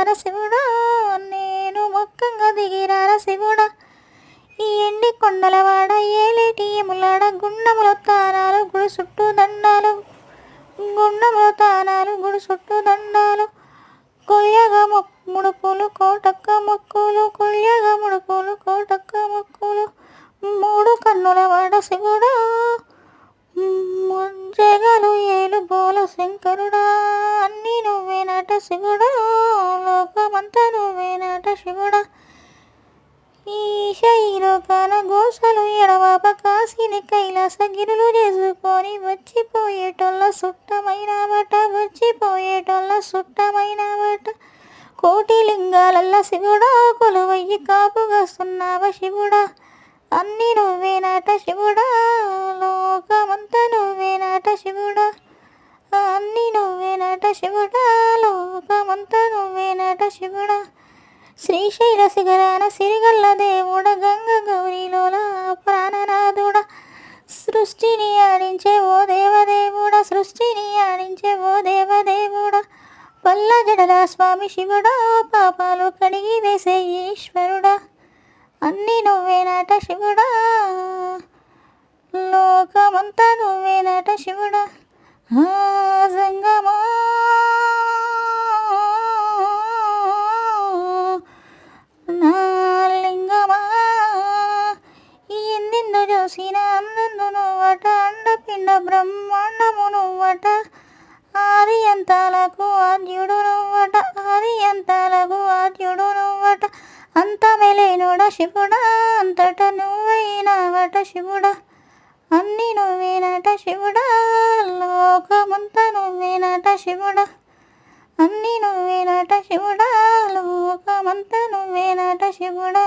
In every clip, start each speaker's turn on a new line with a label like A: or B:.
A: దిగిరార శివుడా, నేను మొక్కంగా దిగిరార శివుడా. ఈ ఎండి కొండలవాడ ఏలేటి ఎములాడ గుండముల తానాలు గుడి చుట్టూ దండాలు, గుండముల తానాలు గుడి చుట్టూ దండాలు. కొల్యగా ముడుపులు కోటక్క మొక్కులు, కొల్యగా ముడుపులు కోటక్క మొక్కులు. మూడు కన్నుల వాడ శివుడా, జగలు ఏలు బోల శంకరుడా. అన్నీ నువ్వేనాట శివుడా, లోకమంతా నువ్వేనాట శివుడా. ఈశ ఈ లోకాల గోసలు ఎడవాప కాసిని కైలాస గిరులు చేసుకొని వచ్చిపోయేటోళ్ళ సుట్టమైన బట, వచ్చిపోయేటోళ్ళ సుట్టమైన బట. కోటి లింగాలల్ల శివుడా, కొలువయ్యి కాపుగాస్తున్నావ శివుడా. అన్నీ నువ్వేనాట శివుడా, లోకమంతా నువ్వేనాట శివుడా. అన్నీ నువ్వేనాట శివుడా, లోకమంతా నువ్వేనాట శివుడా. శ్రీశైల శిఖరాన సిరిగల్ల దేవుడ, గంగ గౌరీలోల ప్రాణనాథుడ. సృష్టిని ఆడించే ఓ దేవదేవుడ, సృష్టిని ఆడించే ఓ దేవదేవుడ. పల్ల జడల స్వామి శివుడా, పాపాలు కడిగి వేసే ఈశ్వరుడా. అన్నీ నువ్వేనాట శివుడా, లోకమంతా నువ్వేనాట శివుడా. జంగమా నా లింగమా, ఎందెందు చూసిన అందందు నువ్వట, అండపిండ బ్రహ్మాండము నువ్వట. ఆది అంతాలకు ఆద్యుడు నువ్వట, ఆది అంతాలకు ఆద్యుడు నువ్వట. అంతమెలేనుడ శివుడా, అంతట నువ్వైనావట శివుడా. అన్నీ నువ్వేనాట శివుడా, లోకమంతా నువ్వేనాట శివుడా. అన్నీ నువ్వేనాట శివుడా, లోకమంతా నువ్వేనాట శివుడా.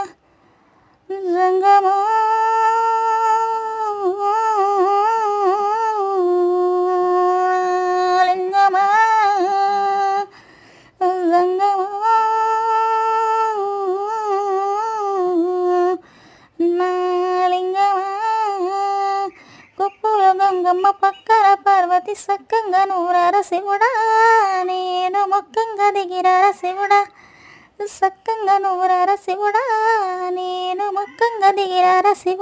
A: జంగమా లింగమా, జంగమా నా లింగమా. కొప్పుల గంగమ్మ పక్కన పార్వతి సక్కంగా నూరార శివుడా, నేను మొక్కంగా దిగిరార శివుడా. సక్కంగా నూరార శివుడా, నేను మొక్కంగా దిగిరార శివుడా.